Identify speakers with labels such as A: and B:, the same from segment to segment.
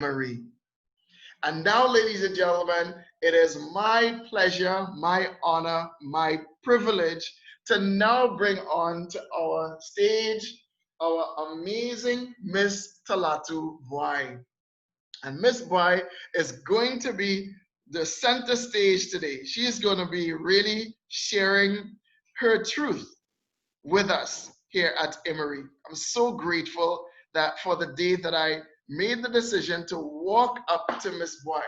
A: IMMERI. And now, ladies and gentlemen, it is my pleasure, my honor, my privilege to now bring on to our stage our amazing Miss Talatu Bwai. And Miss Bwai is going to be the center stage today. She's going to be really sharing her truth with us here at IMMERI. I'm so grateful that for the day that I made the decision to walk up to Miss Bwai.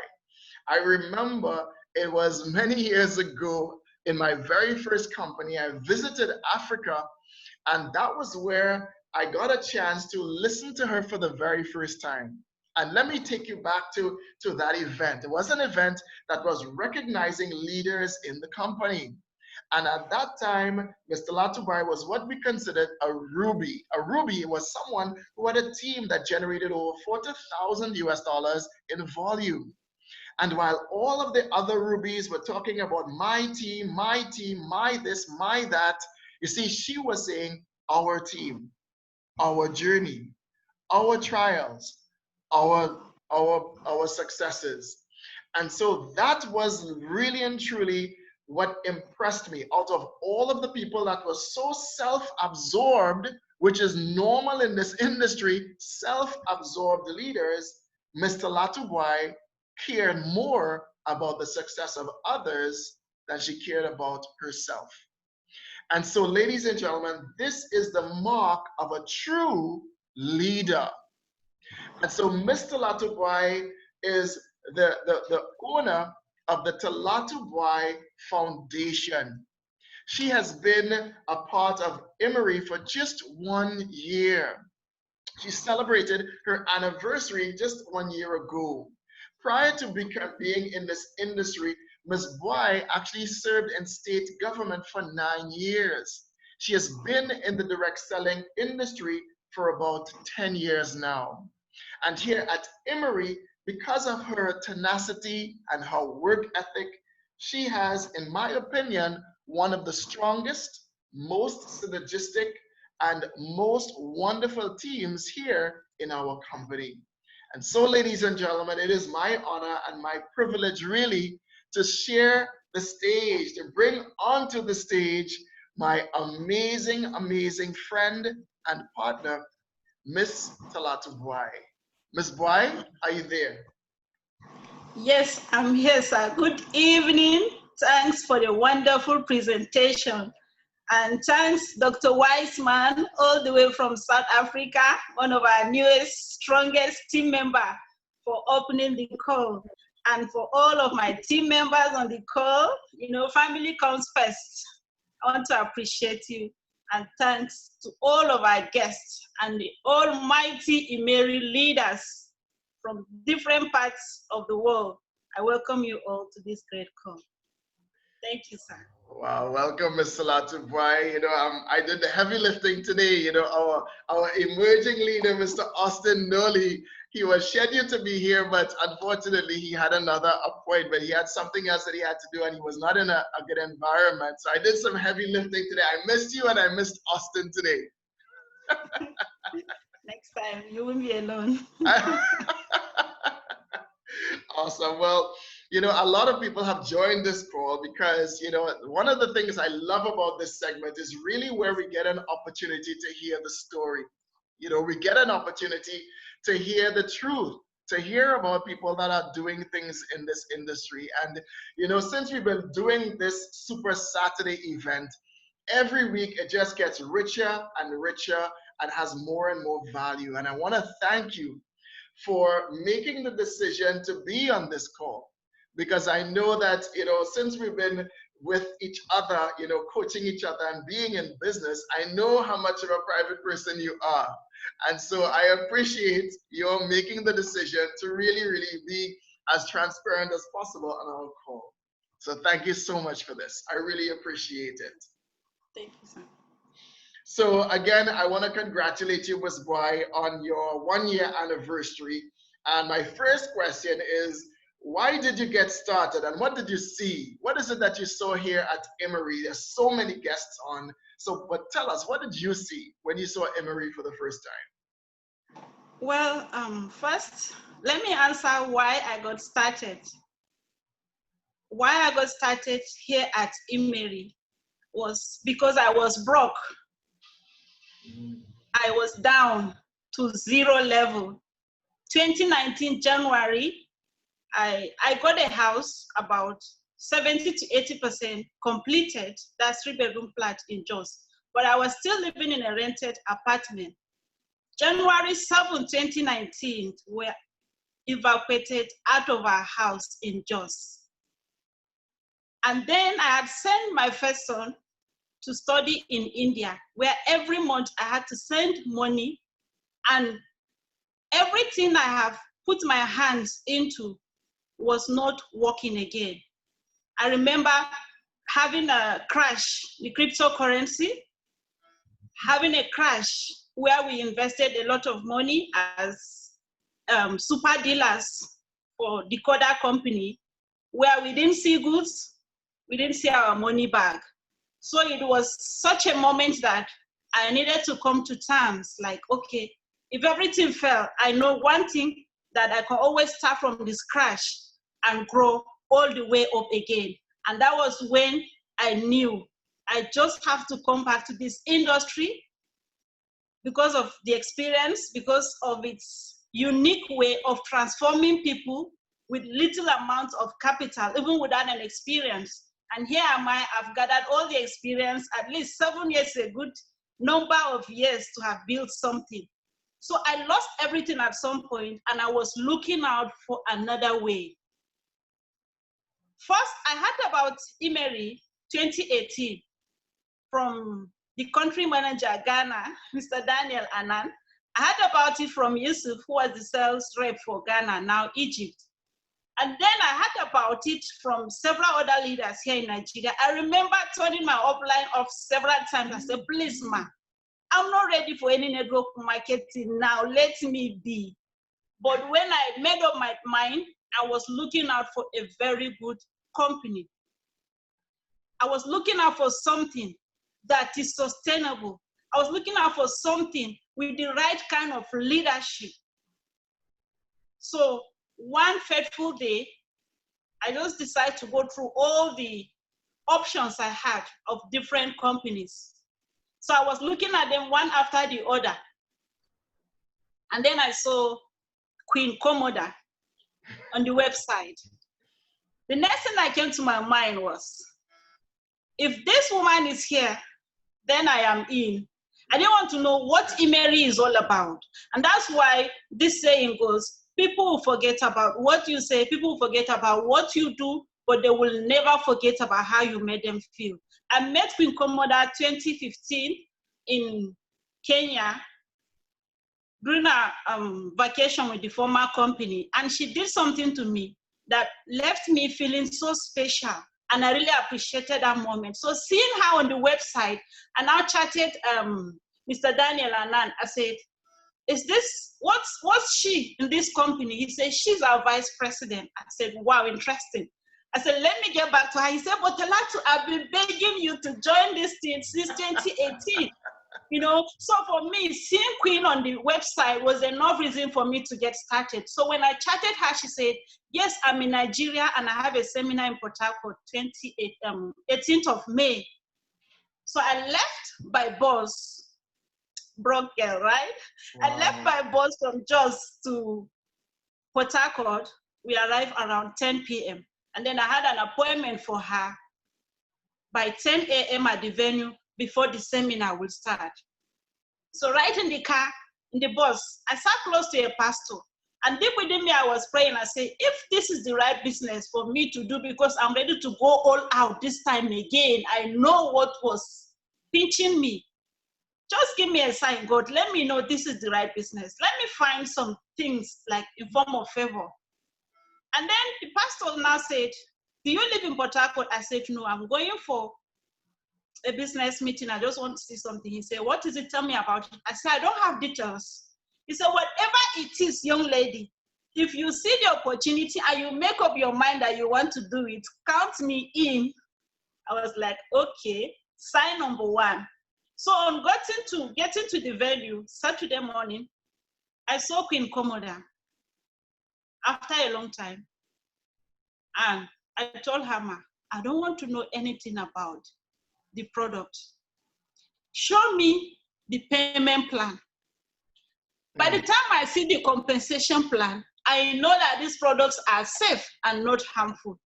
A: I remember it was many years ago in my very first company. I visited Africa, and that was where I got a chance to listen to her for the very first time. And let me take you back to that event. It was an event that was recognizing leaders in the company. And at that time, Mr. Latubai was what we considered a ruby. A ruby was someone who had a team that generated over 40,000 US dollars in volume. And while all of the other rubies were talking about my team, my this, my that, you see, she was saying our team, our journey, our trials, our successes. And so that was really and truly what impressed me. Out of all of the people that were so self-absorbed, which is normal in this industry, self-absorbed leaders, Mr. Latubai cared more about the success of others than she cared about herself. And so, ladies and gentlemen, this is the mark of a true leader. And so Mr. Bwai is the owner of the Talatu Bwai Foundation. She has been a part of IMMERI for just 1 year. She celebrated her anniversary just 1 year ago. Prior to being in this industry, Ms. Bwai actually served in state government for 9 years. She has been in the direct selling industry for about 10 years now. And here at IMMERI, because of her tenacity and her work ethic, she has, in my opinion, one of the strongest, most synergistic, and most wonderful teams here in our company. And so, ladies and gentlemen, it is my honor and my privilege really to share the stage, to bring onto the stage my amazing, amazing friend and partner, Miss Talatu Bwai. Miss Bwai, are you there?
B: Yes, I'm here, sir. Good evening. Thanks for the wonderful presentation. And thanks, Dr. Wiseman, all the way from South Africa, one of our newest, strongest team member, for opening the call. And for all of my team members on the call, you know, family comes first. I want to appreciate you. And thanks to all of our guests and the almighty IMMERI leaders from different parts of the world. I welcome you all to this great call. Thank you, sir.
A: Wow, welcome, Ms. Talatu Bwai. You know, I did the heavy lifting today. You know, our emerging leader, Mr. Austin Nolly, he was scheduled to be here, but unfortunately he had another appointment. He had something else that he had to do, and he was not in a good environment. So I did some heavy lifting today. I missed you, and I missed Austin today.
B: Next time, you won't be alone.
A: Awesome. Well, you know, a lot of people have joined this call because, you know, one of the things I love about this segment is really where we get an opportunity to hear the story. You know, we get an opportunity to hear the truth, to hear about people that are doing things in this industry. And, you know, since we've been doing this Super Saturday event, every week it just gets richer and richer and has more and more value. And I want to thank you for making the decision to be on this call, because I know that, you know, since we've been with each other, you know, coaching each other and being in business, I know how much of a private person you are. And so I appreciate your making the decision to really, really be as transparent as possible on our call. So thank you so much for this. I really appreciate it.
B: Thank you, sir.
A: So again, I want to congratulate you, Ms. Bwai, on your 1 year anniversary. And my first question is, why did you get started and what did you see? What is it that you saw here at IMMERI? There's so many guests on. So, but tell us, what did you see when you saw IMMERI for the first time?
B: Well, first, let me answer why I got started. Why I got started here at IMMERI was because I was broke. I was down to zero level. 2019 January, I got a house about 70 to 80% completed. That's 3-bedroom flat in Jos. But I was still living in a rented apartment. January 7, 2019, we were evacuated out of our house in Jos. And then I had sent my first son to study in India, where every month I had to send money, and everything I have put my hands into was not working again. I remember having a crash, the cryptocurrency, having a crash where we invested a lot of money as super dealers for decoder company, where we didn't see goods, we didn't see our money back. So it was such a moment that I needed to come to terms, like, okay, if everything fell, I know one thing, that I can always start from this crash and grow all the way up again. And that was when I knew I just have to come back to this industry because of the experience, because of its unique way of transforming people with little amount of capital, even without an experience. And here am I, I've gathered all the experience, at least 7 years, a good number of years to have built something. So I lost everything at some point, and I was looking out for another way. First, I heard about IMMERI 2018 from the country manager, Ghana, Mr. Daniel Annan. I heard about it from Yusuf, who was the sales rep for Ghana, now Egypt. And then I heard about it from several other leaders here in Nigeria. I remember turning my upline off several times. I said, please, ma, I'm not ready for any network marketing now. Let me be. But when I made up my mind, I was looking out for a very good company. I was looking out for something that is sustainable. I was looking out for something with the right kind of leadership. So one fateful day, I just decided to go through all the options I had of different companies. So I was looking at them one after the other. And then I saw Queen Komoda on the website. The next thing that came to my mind was, if this woman is here, then I am in. I didn't want to know what IMMERI is all about. And that's why this saying goes, people will forget about what you say, people will forget about what you do, but they will never forget about how you made them feel. I met Queen Komoda 2015 in Kenya during a vacation with the former company, and she did something to me that left me feeling so special, and I really appreciated that moment. So seeing her on the website, and I chatted Mr. Daniel Annan, I said, is this, what's she in this company? He said, she's our vice president. I said, wow, interesting. I said, let me get back to her. He said, but Talatu, I've been begging you to join this team since 2018. You know, so for me, seeing Queen on the website was enough reason for me to get started. So when I chatted her, she said, yes, I'm in Nigeria and I have a seminar in Port Harcourt, 18th of May. So I left by bus, broke girl, right? Wow. I left by bus from Jos to Port Harcourt. We arrived around 10 p.m. And then I had an appointment for her by 10 a.m. at the venue before the seminar will start. So right in the car, in the bus, I sat close to a pastor. And deep within me, I was praying. I said, if this is the right business for me to do, because I'm ready to go all out this time again, I know what was pinching me. Just give me a sign, God. Let me know this is the right business. Let me find some things like in form of favor. And then the pastor now said, do you live in Port Harcourt? I said, no, I'm going for a business meeting. I just want to see something. He said, what is it? Tell me about it. I said, I don't have details. He said, whatever it is, young lady, if you see the opportunity and you make up your mind that you want to do it, count me in. I was like, okay, sign number one. So on getting to the venue, Saturday morning, I saw Queen Komoda. after a long time. And I told her, "Ma, I don't want to know anything about the product. Show me the payment plan. By the time I see the compensation plan, I know that these products are safe and not harmful.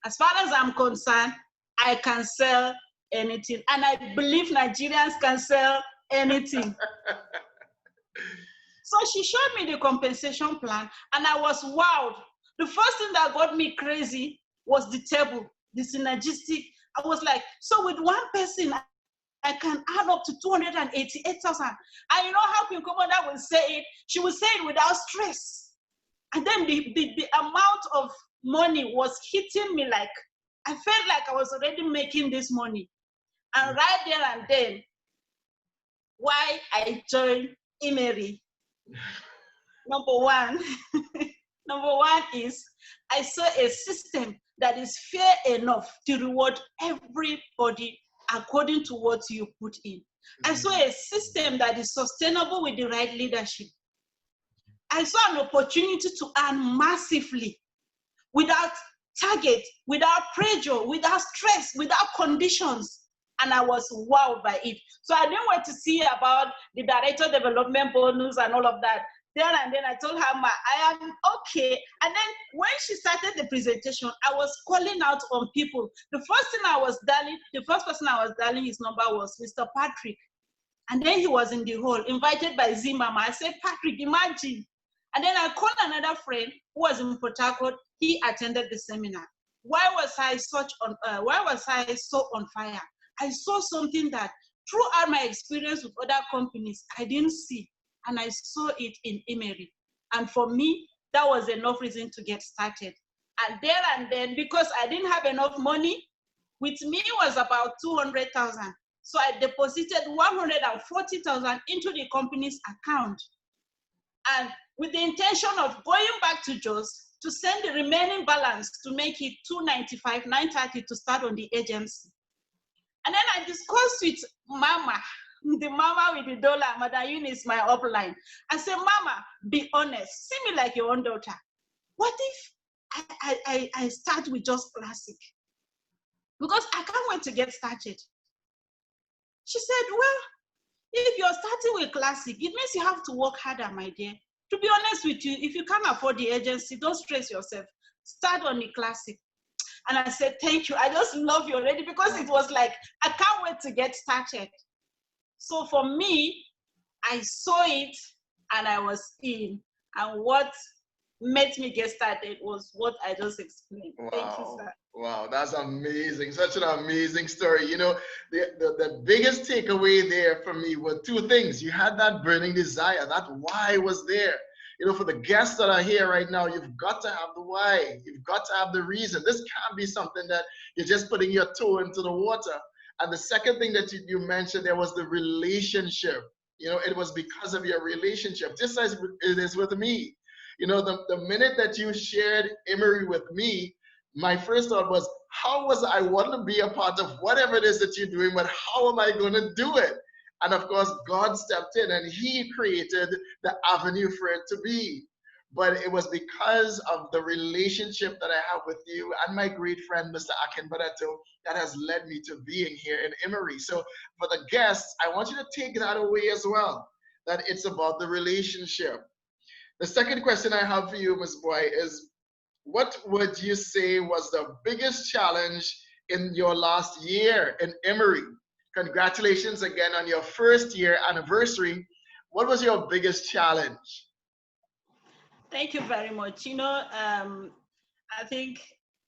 B: As far as I'm concerned, I can sell anything. And I believe Nigerians can sell anything." So she showed me the compensation plan, and I was wowed. The first thing that got me crazy was the table, the synergistic. I was like, so with one person, I can add up to 288,000. And you know how Queen Komoda will say it? She will say it without stress. And then the amount of money was hitting me like, I felt like I was already making this money. And right there and then, why I joined IMMERI. Number one is I saw a system that is fair enough to reward everybody according to what you put in. I saw a system that is sustainable with the right leadership. I saw an opportunity to earn massively without target, without pressure, without stress, without conditions. And I was wowed by it. So I didn't want to see about the director development bonus and all of that. Then and then I told her, "Ma, I am okay." And then when she started the presentation, I was calling out on people. The first person I was dialing his number was Mr. Patrick. And then he was in the hall, invited by Z Mama. I said, "Patrick, imagine." And then I called another friend who was in Port Harcourt. He attended the seminar. Why was I so on fire? I saw something that throughout my experience with other companies, I didn't see. And I saw it in IMMERI. And for me, that was enough reason to get started. And there and then, because I didn't have enough money, with me it was about 200,000. So I deposited 140,000 into the company's account. And with the intention of going back to Jos to send the remaining balance to make it 295, 930 to start on the agency. And then I discussed with Mama, the mama with the dollar, Madam Eunice, my upline. I said, "Mama, be honest, see me like your own daughter. What if I start with just classic? Because I can't wait to get started." She said, "Well, if you're starting with classic, it means you have to work harder, my dear. To be honest with you, if you can't afford the agency, don't stress yourself. Start on the classic." And I said, "Thank you. I just love you already," because it was like, I can't wait to get started. So for me, I saw it and I was in. And what made me get started was what I just explained.
A: Wow.
B: Thank you, sir.
A: Wow, that's amazing. Such an amazing story. You know, the biggest takeaway there for me were two things. You had that burning desire, that why was there. You know, for the guests that are here right now, you've got to have the why. You've got to have the reason. This can't be something that you're just putting your toe into the water. And the second thing that you mentioned there was the relationship. You know, it was because of your relationship, just as it is with me. You know, the minute that you shared IMMERI with me, my first thought was, how was I want to be a part of whatever it is that you're doing, but how am I going to do it? And of course, God stepped in and he created the avenue for it to be. But it was because of the relationship that I have with you and my great friend, Mr. Akin Barato, that has led me to being here in IMMERI. So for the guests, I want you to take that away as well, that it's about the relationship. The second question I have for you, Ms. Bwai, is what would you say was the biggest challenge in your last year in IMMERI? Congratulations again on your first year anniversary. What was your biggest challenge?
B: Thank you very much. You know, I think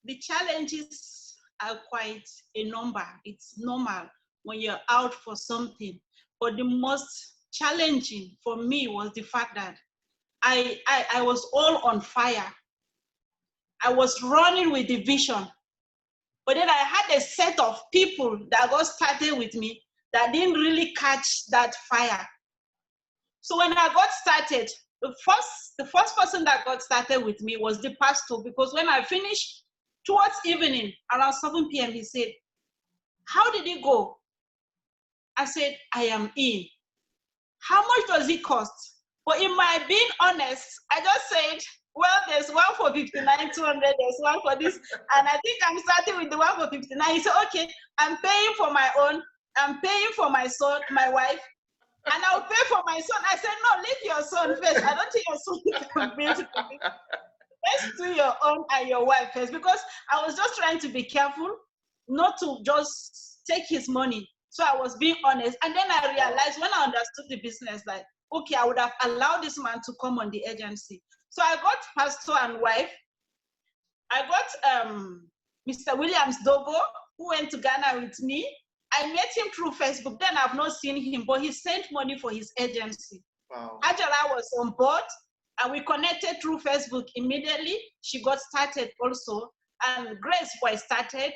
B: the challenges are quite a number. It's normal when you're out for something. But the most challenging for me was the fact that I was all on fire. I was running with the vision. But then I had a set of people that got started with me that didn't really catch that fire. So when I got started, the first person that got started with me was the pastor, because when I finished towards evening, around 7 p.m., he said, "How did it go?" I said, "I am in." "How much does it cost?" But in my being honest, I just said, well, there's one for 59, 200, there's one for this. And I think I'm starting with the one for 59. He said, okay, I'm paying for my own, I'm paying for my son, my wife, and I'll pay for my son. I said, no, leave your son first. I don't think your son can pay to me. Let's do your own and your wife first, because I was just trying to be careful not to just take his money. So I was being honest. And then I realized when I understood the business, like, okay, I would have allowed this man to come on the agency. So I got pastor and wife. I got Mr. Williams Dogo, who went to Ghana with me. I met him through Facebook. Then I've not seen him, but he sent money for his agency.
A: Wow.
B: Ajala was on board, and we connected through Facebook immediately. She got started also, and Grace Bwai started.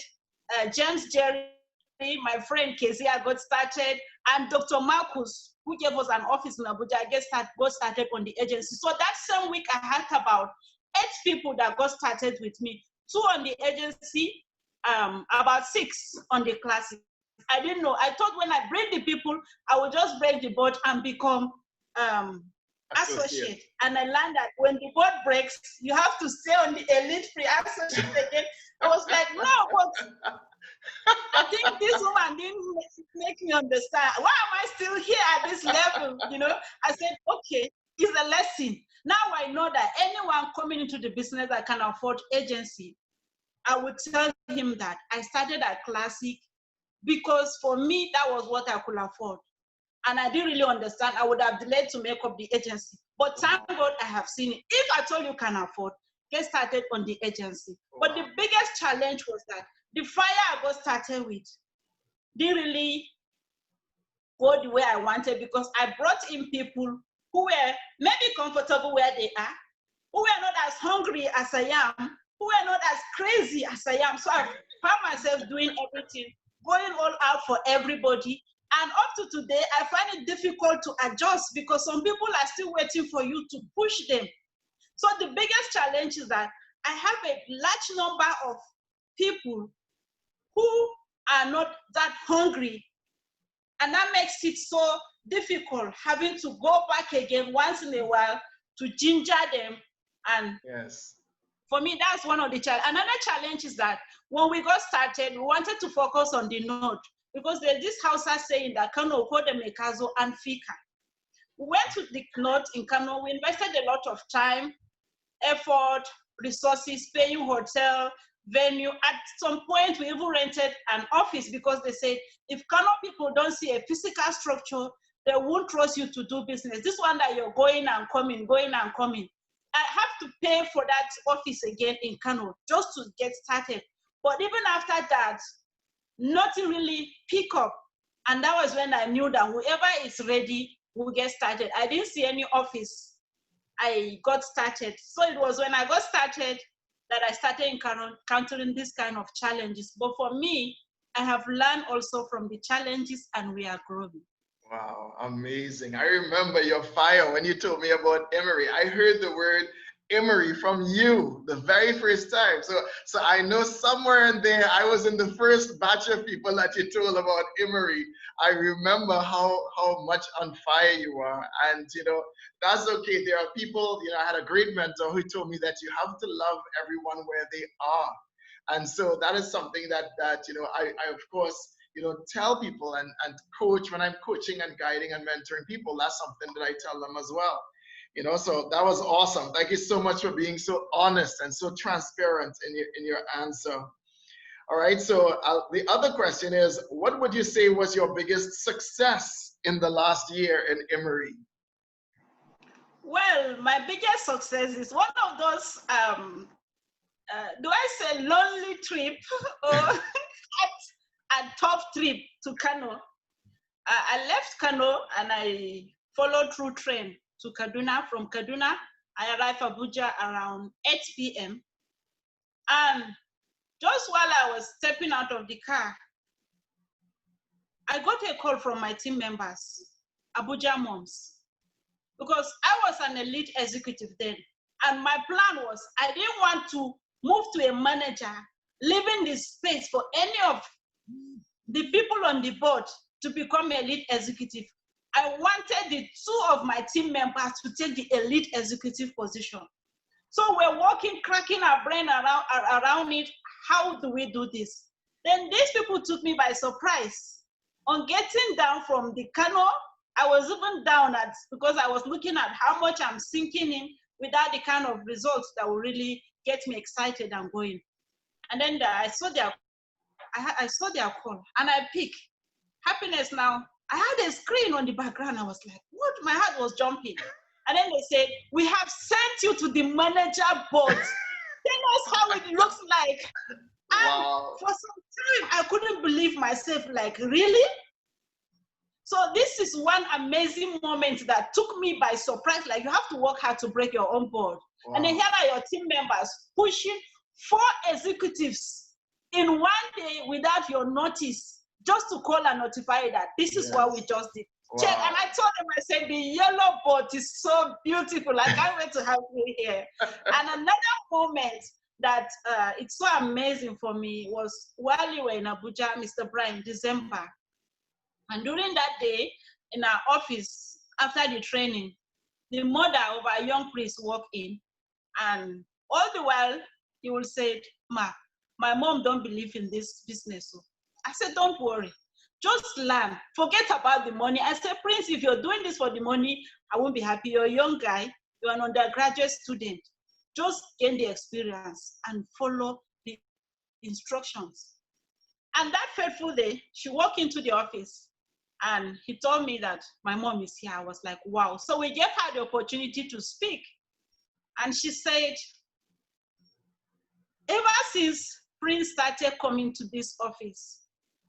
B: James Jerry, my friend Kezia, got started, and Dr. Marcus, who gave us an office in Abuja, got started on the agency. So that same week, I had about 8 people that got started with me. 2 on the agency, about 6 on the classes. I didn't know. I thought when I bring the people, I would just break the board and become associate. And I learned that when the board breaks, you have to stay on the elite free associate again. I was like, no, but I think this woman didn't make me understand. Why am I still here at this level? You know, I said, okay, it's a lesson. Now I know that anyone coming into the business that can afford agency, I would tell him that I started at Classic because for me, that was what I could afford. And I didn't really understand. I would have delayed to make up the agency. But thank God I have seen it. If at all you can afford, get started on the agency. But the biggest challenge was that the fire I got started with didn't really go the way I wanted, because I brought in people who were maybe comfortable where they are, who were not as hungry as I am, who were not as crazy as I am. So I found myself doing everything, going all out for everybody. And up to today, I find it difficult to adjust because some people are still waiting for you to push them. So the biggest challenge is that I have a large number of people who are not that hungry. And that makes it so difficult having to go back again once in a while to ginger them. And
A: yes,
B: for me, that's one of the challenges. Another challenge is that when we got started, we wanted to focus on the node, because there's this Hausa saying that Kano, Kode Mekazo, and Fika. We went to the node in Kano. We invested a lot of time, effort, resources, paying hotel, venue. At some point, we even rented an office because they said, if Kano people don't see a physical structure, they won't trust you to do business. This one that you're going and coming, I have to pay for that office again in Kano just to get started. But even after that, nothing really pick up. And that was when I knew that whoever is ready will get started. I didn't see any office. I got started. So it was when I got started that I started encountering this kind of challenges. But for me, I have learned also from the challenges, and we are growing.
A: Wow, amazing. I remember your fire when you told me about IMMERI. I heard the word IMMERI from you the very first time. So I know somewhere in there, I was in the first batch of people that you told about IMMERI. I remember how much on fire you are. And, you know, that's okay. There are people, you know, I had a great mentor who told me that you have to love everyone where they are. And so that is something that you know, I of course, you know, tell people and coach when I'm coaching and guiding and mentoring people. That's something that I tell them as well. You know, so that was awesome. Thank you so much for being so honest and so transparent in your answer. All right, so the other question is, what would you say was your biggest success in the last year in IMMERI?
B: Well, my biggest success is one of those, do I say lonely trip or a tough trip to Kano? I left Kano and I followed through train to Kaduna. From Kaduna, I arrived Abuja around 8 p.m. And just while I was stepping out of the car, I got a call from my team members, Abuja moms, because I was an elite executive then. And my plan was, I didn't want to move to a manager, leaving the space for any of the people on the board to become elite executive. I wanted the 2 of my team members to take the elite executive position. So we're walking, cracking our brain around it. How do we do this? Then these people took me by surprise. On getting down from the canoe, I was even down because I was looking at how much I'm sinking in without the kind of results that will really get me excited and going. And then I saw their call and I picked happiness now. I had a screen on the background. I was like, what? My heart was jumping. And then they said, we have sent you to the manager board. Tell us how it looks like. And
A: wow.
B: for some time, I couldn't believe myself, like, really? So this is one amazing moment that took me by surprise. Like, you have to work hard to break your own board. Wow. And then here are your team members pushing 4 executives in one day without your notice, just to call and notify that this is what we just did. Wow. Check. And I told them, I said, the yellow board is so beautiful. I can't wait to have you here. And another moment that it's so amazing for me was while you were in Abuja, Mr. Brian, December. And during that day, in our office, after the training, the mother of our young priest walked in, and all the while, he will say, Ma, my mom don't believe in this business. So I said, don't worry, just learn. Forget about the money. I said, Prince, if you're doing this for the money, I won't be happy. You're a young guy. You're an undergraduate student. Just gain the experience and follow the instructions. And that fateful day, she walked into the office and he told me that my mom is here. I was like, wow. So we gave her the opportunity to speak. And she said, ever since Prince started coming to this office,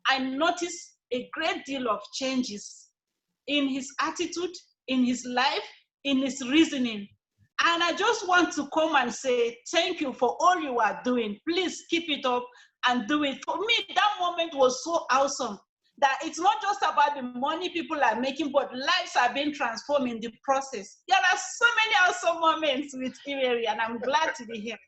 B: I noticed a great deal of changes in his attitude, in his life, in his reasoning. And I just want to come and say, thank you for all you are doing. Please keep it up and do it. For me, that moment was so awesome that it's not just about the money people are making, but lives are being transformed in the process. There are so many awesome moments with IMMERI, and I'm glad to be here.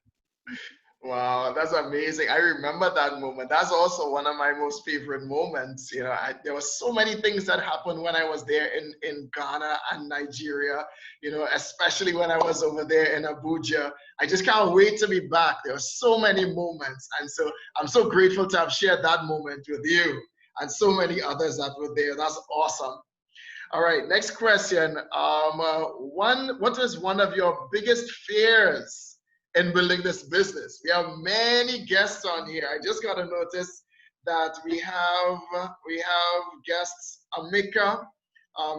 A: Wow, that's amazing. I remember that moment. That's also one of my most favorite moments. You know, there were so many things that happened when I was there in Ghana and Nigeria, you know, especially when I was over there in Abuja. I just can't wait to be back. There were so many moments. And so I'm so grateful to have shared that moment with you and so many others that were there. That's awesome. All right, next question. What is one of your biggest fears in building this business? We have many guests on here. I just got to notice that we have guests Amika,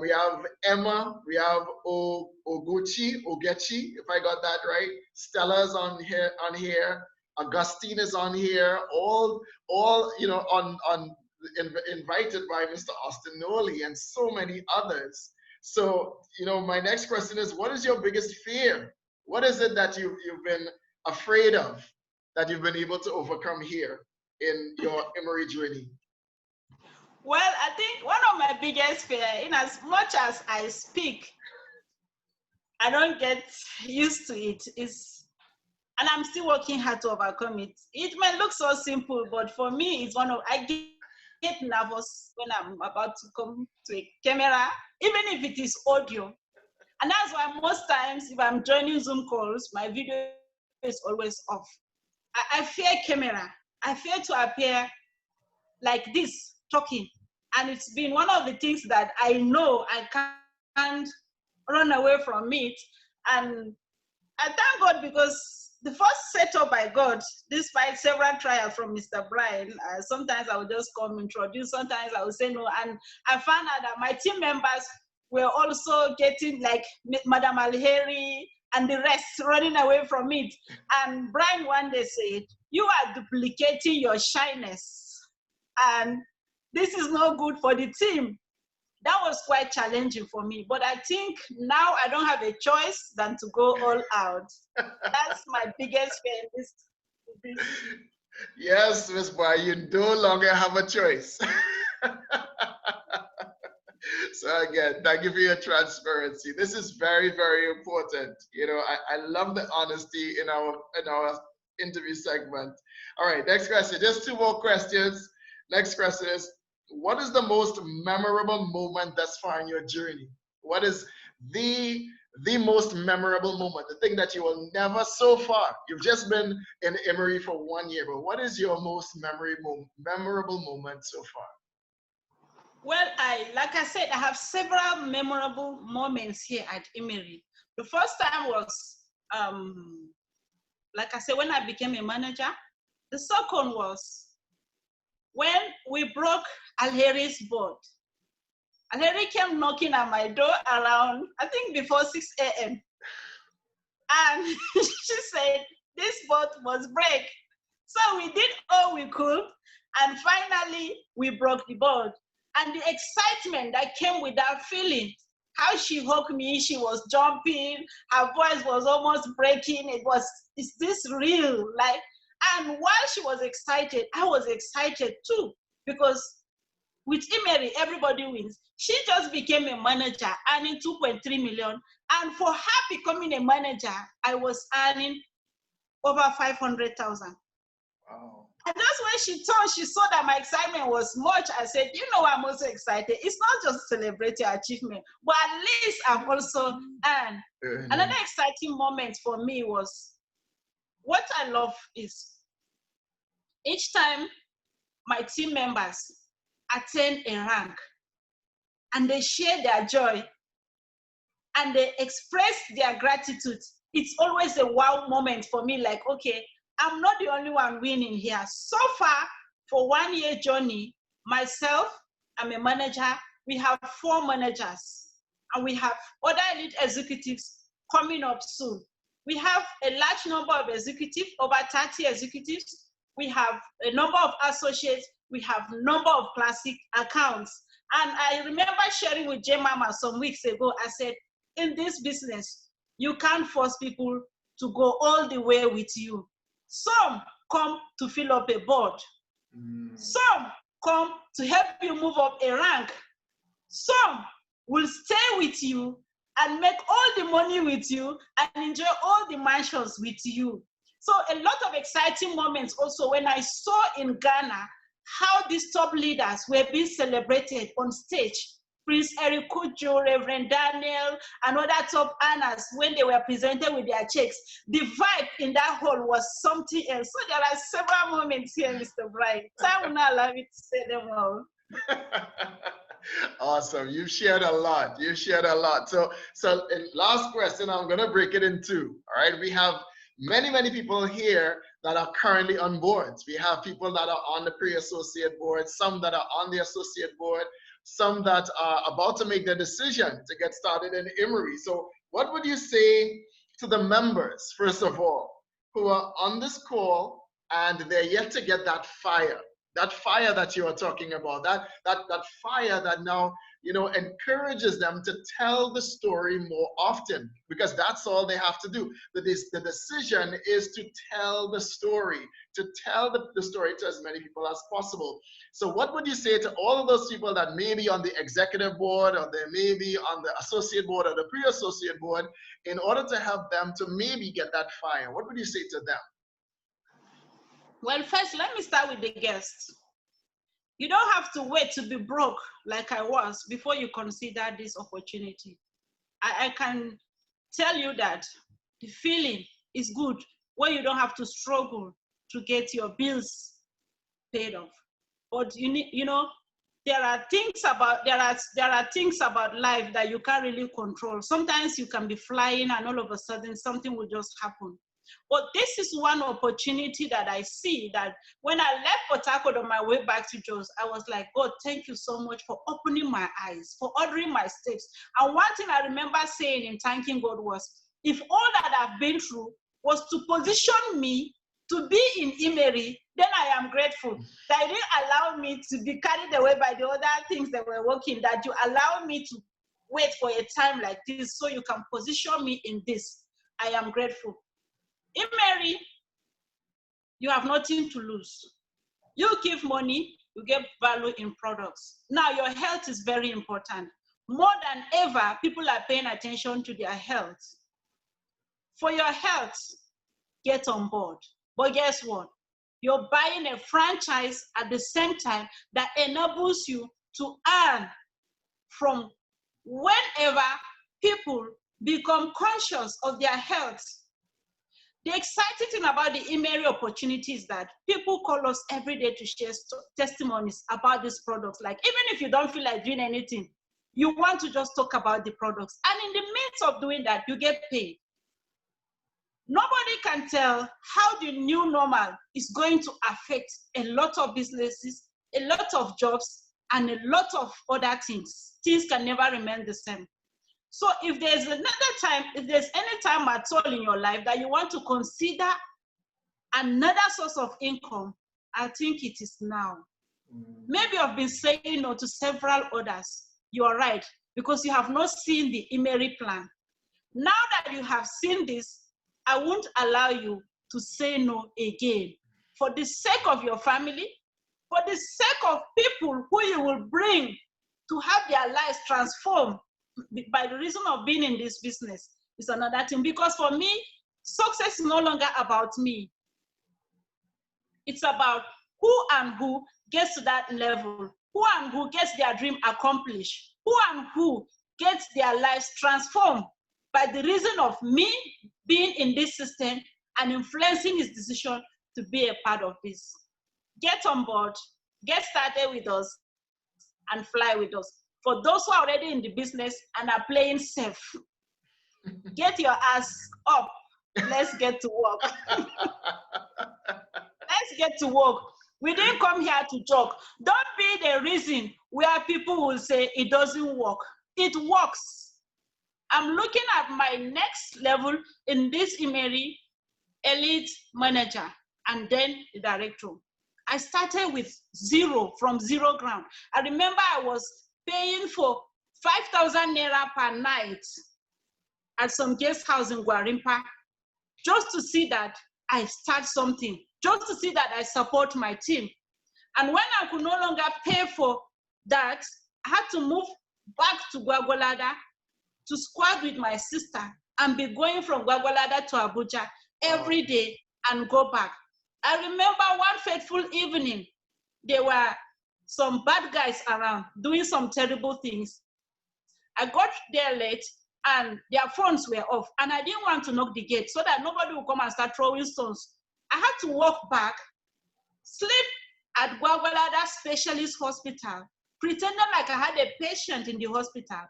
A: we have Emma, we have Ogechi, if I got that right. Stella's on here. Augustine is on here. All you know, invited by Mr. Austin Noli and so many others. So, you know, my next question is, what is your biggest fear? What is it that you've been afraid of that you've been able to overcome here in your IMMERI journey?
B: Well, I think one of my biggest fear, in as much as I speak, I don't get used to it, and I'm still working hard to overcome it. It may look so simple, but for me, it's I get nervous when I'm about to come to a camera, even if it is audio. And that's why most times, if I'm joining Zoom calls, my video is always off. I fear camera. I fear to appear like this, talking. And it's been one of the things that I know I can't run away from it. And I thank God because the first setup I got, despite several trials from Mr. Brian, sometimes I would just come introduce, sometimes I would say no. And I found out that my team members were also getting like Madam Alheri and the rest running away from it. And Brian one day said, you are duplicating your shyness. And this is not good for the team. That was quite challenging for me. But I think now I don't have a choice than to go all out. That's my biggest fear in this.
A: Yes, Ms. Bwai, you no longer have a choice. So again, thank you for your transparency. This is very, very important. You know, I love the honesty in our interview segment. All right, next question. Just 2 more questions. Next question is, what is the most memorable moment thus far in your journey? What is the the most memorable moment, the thing that you will never so far? You've just been in IMMERI for 1 year, but what is your most memorable moment so far?
B: Well, like I said, I have several memorable moments here at IMMERI. The first time was, like I said, when I became a manager. The second was when we broke Alheri's board. Alheri came knocking at my door around, I think before 6 a.m. And she said, this board must break. So we did all we could, and finally we broke the board. And the excitement that came with that feeling, how she hugged me, she was jumping, her voice was almost breaking. Is this real? Like, and while she was excited, I was excited too, because with IMMERI, everybody wins. She just became a manager, earning 2.3 million. And for her becoming a manager, I was earning over 500,000.
A: Wow.
B: And that's when she turned, she saw that my excitement was much. I said, you know, I'm also excited. It's not just celebrate your achievement, but at least I've also earned. Another exciting moment for me was, what I love is each time my team members attain a rank and they share their joy and they express their gratitude, it's always a wow moment for me. Like, okay, I'm not the only one winning here. So far, for 1 year journey, myself, I'm a manager. We have 4 managers, and we have other elite executives coming up soon. We have a large number of executives, over 30 executives. We have a number of associates. We have a number of classic accounts. And I remember sharing with J Mama some weeks ago, I said, in this business, you can't force people to go all the way with you. Some come to fill up a board. Some come to help you move up a rank. Some will stay with you and make all the money with you and enjoy all the mansions with you. So a lot of exciting moments also when I saw in Ghana how these top leaders were being celebrated on stage. Prince Eric Kujo, Reverend Daniel, and other top earners, when they were presented with their checks, the vibe in that hall was something else. So there are several moments here, Mr. Bright. Time will not allow me to say them all.
A: Awesome. You shared a lot. You shared a lot. So last question, I'm going to break it in two. All right. We have many people here that are currently on boards. We have people that are on the pre-associate board, some that are on the associate board, some that are about to make the decision to get started in IMMERI. So what would you say to the members, first of all, who are on this call and they're yet to get that fire that you are talking about, that fire that now, you know, encourages them to tell the story more often, because that's all they have to do. The decision is to tell the story, to tell the story to as many people as possible. So what would you say to all of those people that may be on the executive board, or they may be on the associate board or the pre-associate board, in order to help them to maybe get that fire? What would you say to them?
B: Well, first, let me start with the guests. You don't have to wait to be broke like I was before you consider this opportunity. I can tell you that the feeling is good when you don't have to struggle to get your bills paid off. But you need, you know, there are things about life that you can't really control. Sometimes you can be flying and all of a sudden something will just happen. But this is one opportunity that I see, that when I left Port Harcourt on my way back to Jos, I was like, God, thank you so much for opening my eyes, for ordering my steps. And one thing I remember saying in thanking God was, if all that I've been through was to position me to be in IMMERI, then I am grateful that you didn't allow me to be carried away by the other things that were working, that you allowed me to wait for a time like this so you can position me in this. I am grateful. IMMERI, you have nothing to lose. You give money, you get value in products. Now, your health is very important. More than ever, people are paying attention to their health. For your health, get on board. But guess what? You're buying a franchise at the same time that enables you to earn from whenever people become conscious of their health. The exciting thing about the IMMERI opportunity is that people call us every day to share testimonies about these products. Like, even if you don't feel like doing anything, you want to just talk about the products. And in the midst of doing that, you get paid. Nobody can tell how the new normal is going to affect a lot of businesses, a lot of jobs, and a lot of other things. Things can never remain the same. So if there's another time, if there's any time at all in your life that you want to consider another source of income, I think it is now. Maybe I've been saying no to several others. You are right, because you have not seen the IMMERI plan. Now that you have seen this, I won't allow you to say no again. For the sake of your family, for the sake of people who you will bring to have their lives transformed by the reason of being in this business, is another thing. Because for me, success is no longer about me. It's about who and who gets to that level, who and who gets their dream accomplished, who and who gets their lives transformed by the reason of me being in this system and influencing his decision to be a part of this. Get on board, get started with us, and fly with us. For those who are already in the business and are playing safe, get your ass up. Let's get to work. Let's get to work. We didn't come here to joke. Don't be the reason where people will say it doesn't work. It works. I'm looking at my next level in this IMMERI, elite manager, and then the director. I started with zero, from zero ground. I remember I was paying for 5,000 naira per night at some guest house in Gwarimpa, just to see that I start something, just to see that I support my team. And when I could no longer pay for that, I had to move back to Gwagwalada to squad with my sister and be going from Gwagwalada to Abuja every day and go back. I remember one fateful evening, there were some bad guys around doing some terrible things. I got there late and their phones were off, and I didn't want to knock the gate so that nobody would come and start throwing stones. I had to walk back, sleep at Gwagwalada Specialist Hospital, pretending like I had a patient in the hospital,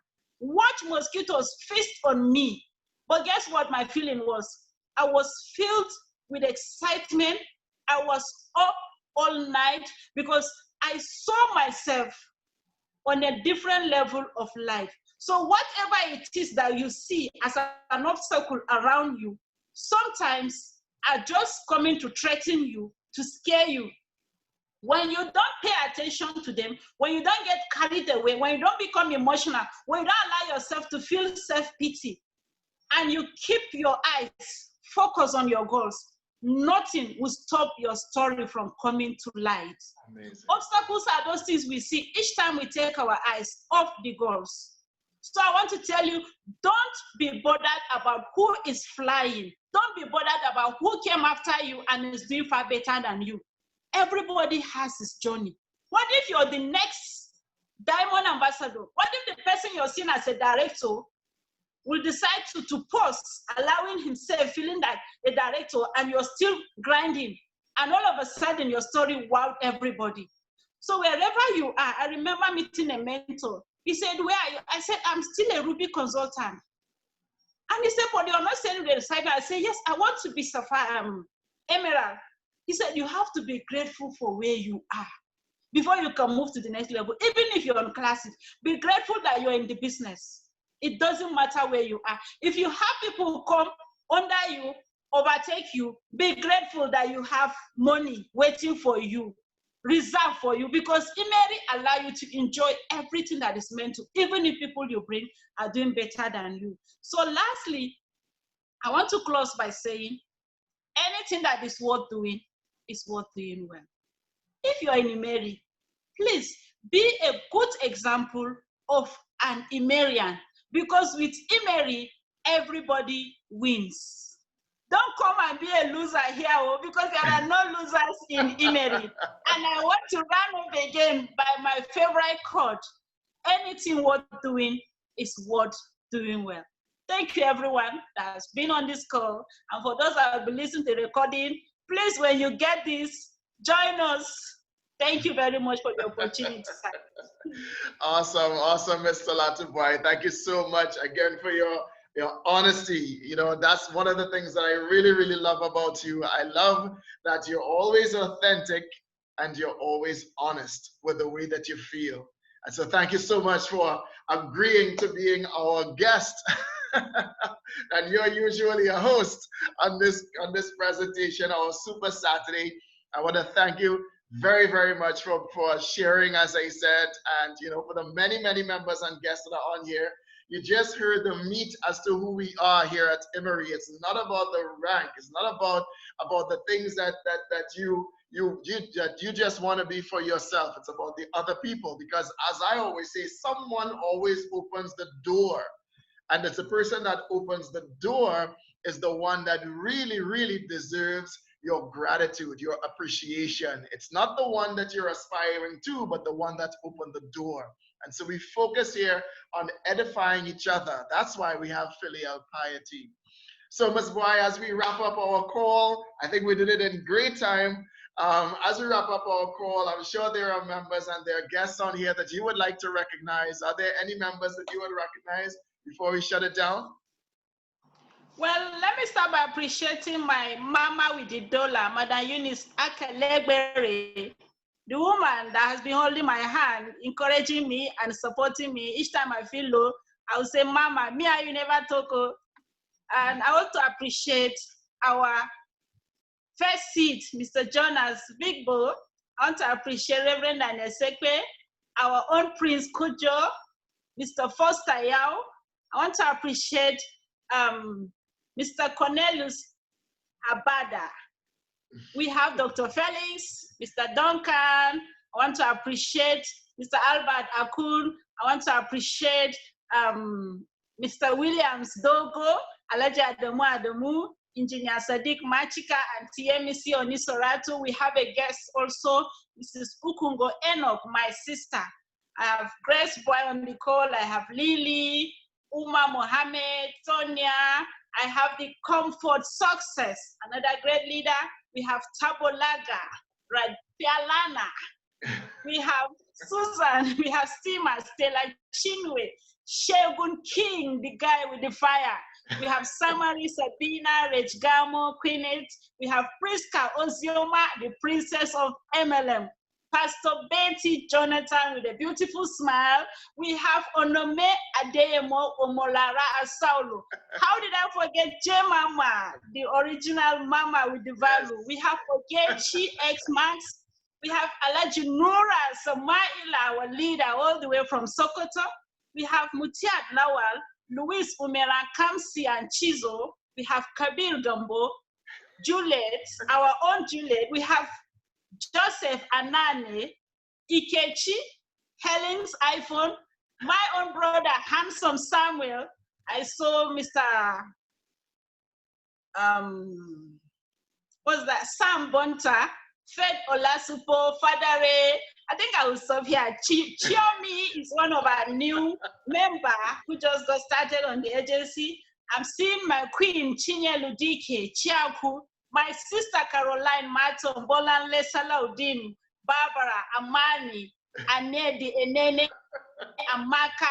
B: watch mosquitoes feast on me. But guess what my feeling was? I was filled with excitement. I was up all night because I saw myself on a different level of life. So whatever it is that you see as an obstacle around you, sometimes are just coming to threaten you, to scare you. When you don't pay attention to them, when you don't get carried away, when you don't become emotional, when you don't allow yourself to feel self-pity, and you keep your eyes focused on your goals, nothing will stop your story from coming to light.
A: Amazing.
B: Obstacles are those things we see each time we take our eyes off the goals. So I want to tell you, don't be bothered about who is flying. Don't be bothered about who came after you and is doing far better than you. Everybody has his journey. What if you're the next diamond ambassador? What if the person you're seeing as a director will decide to pause, allowing himself, feeling like a director, and you're still grinding, and all of a sudden your story wowed everybody. So wherever you are, I remember meeting a mentor. He said, where are you? I said, I'm still a Ruby consultant. And he said, but you're not selling the cyber. I said, yes, I want to be Emerald. He said, you have to be grateful for where you are before you can move to the next level. Even if you're on classes, be grateful that you're in the business. It doesn't matter where you are. If you have people who come under you, overtake you, be grateful that you have money waiting for you, reserved for you, because IMMERI allow you to enjoy everything that is meant to, even if people you bring are doing better than you. So lastly, I want to close by saying, anything that is worth doing is worth doing well. If you're in IMMERI, please be a good example of an IMMERIan, because with IMMERI, everybody wins. Don't come and be a loser here, because there are no losers in IMMERI. And I want to run up again by my favorite quote: anything worth doing is worth doing well. Thank you, everyone that has been on this call. And for those that will be listening to the recording, please, when you get this, join us. Thank you very much for the opportunity, sir.
A: Awesome, awesome, Mr. Talatu Bwai. Thank you so much again for your honesty. You know, that's one of the things that I really, really love about you. I love that you're always authentic and you're always honest with the way that you feel. And so thank you so much for agreeing to being our guest. And you're usually a host on this presentation, our Super Saturday. I want to thank you very, very much for sharing, as I said, and you know, for the many, many members and guests that are on here. You just heard the meat as to who we are here at IMMERI. It's not about the rank. It's not about the things that you just want to be for yourself. It's about the other people, because as I always say, someone always opens the door. And it's the person that opens the door is the one that really, really deserves your gratitude, your appreciation. It's not the one that you're aspiring to, but the one that opened the door. And so we focus here on edifying each other. That's why we have filial piety. So Ms. Bwai, as we wrap up our call, I think we did it in great time. As we wrap up our call, I'm sure there are members and there are guests on here that you would like to recognize. Are there any members that you would recognize before we shut it down?
B: Well, let me start by appreciating my mama with the dollar, Madam Eunice Akelegbere, the woman that has been holding my hand, encouraging me and supporting me. Each time I feel low, I will say, Mama, me and you never talk. And I want to appreciate our first seat, Mr. Jonas Bigbo. I want to appreciate Reverend Daniel Sekwe, our own Prince Kujo, Mr. Foster Yao. I want to appreciate Mr. Cornelius Abada. We have Dr. Felix, Mr. Duncan. I want to appreciate Mr. Albert Akun. I want to appreciate Mr. Williams Dogo, Alaji Adamu Adamu, Engineer Sadiq Machika, and TMC Onisoratu. We have a guest also, Mrs. Ukungo Enoch, my sister. I have Grace Bwai on the call. I have Lily, Uma Mohammed, Sonia. I have the Comfort Success, another great leader. We have Tabolaga, Pialana. We have Susan. We have Stima, Stella Chinwe, Shegun King, the guy with the fire. We have Samari, Sabina, Rejgamo, Queenet. We have Priska Ozioma, the princess of MLM. Pastor Betty Jonathan with a beautiful smile. We have Onome Adeyemo Omolara Asaulo. How did I forget J Mama, the original Mama with the value? We have Ogechi X Max. We have Alaji Nura Samaila, our leader, all the way from Sokoto. We have Mutiat Lawal, Luis Umera Kamsi and Chizo. We have Kabir Gambo, Juliet, our own Juliet. We have Joseph Anane, Ikechi, Helen's iPhone, my own brother, Handsome Samuel. I saw Mr. What's that? Sam Bonta, Fed Olasupo, Fadare. I think I will stop here. Chiomi is one of our new members who just got started on the agency. I'm seeing my queen, Chinyelu Dike, Chiaku, my sister Caroline Maton, Bolanle Salaudin, Barbara, Amani, Anedi, Enene, Amaka,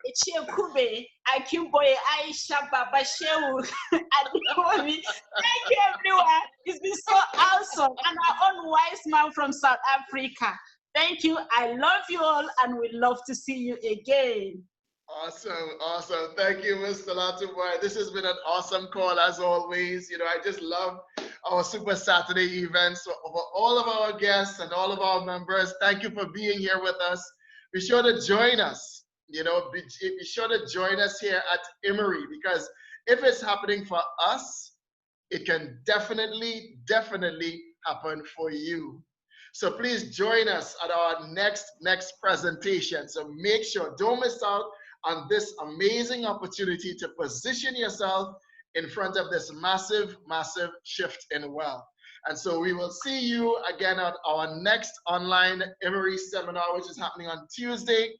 B: Echiekube, Akimboye, Aisha, Baba Shehu, Adeomi. Thank you, everyone. It's been so awesome. And our own wise man from South Africa. Thank you. I love you all, and we love to see you again.
A: Awesome, awesome. Thank you, Mr. Talatu Bwai. This has been an awesome call as always. You know, I just love our Super Saturday events. So for all of our guests and all of our members, thank you for being here with us. Be sure to join us. You know, be sure to join us here at IMMERI, because if it's happening for us, it can definitely happen for you. So please join us at our next presentation. So make sure, don't miss out on this amazing opportunity to position yourself in front of this massive shift in wealth. And so we will see you again at our next online IMMERI seminar, which is happening on Tuesday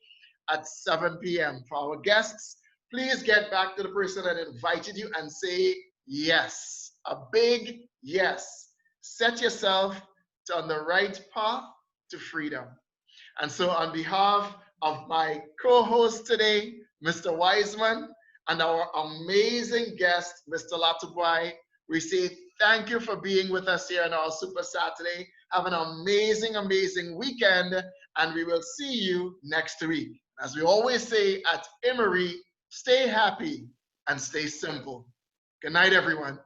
A: at 7 p.m. For our guests, please get back to the person that invited you and say yes, a big yes. Set yourself on the right path to freedom. And so on behalf of my co-host today, Mr. Wiseman, and our amazing guest, Mr. Bwai, we say thank you for being with us here on our Super Saturday. Have an amazing, amazing weekend, and we will see you next week. As we always say at IMMERI, stay happy and stay simple. Good night, everyone.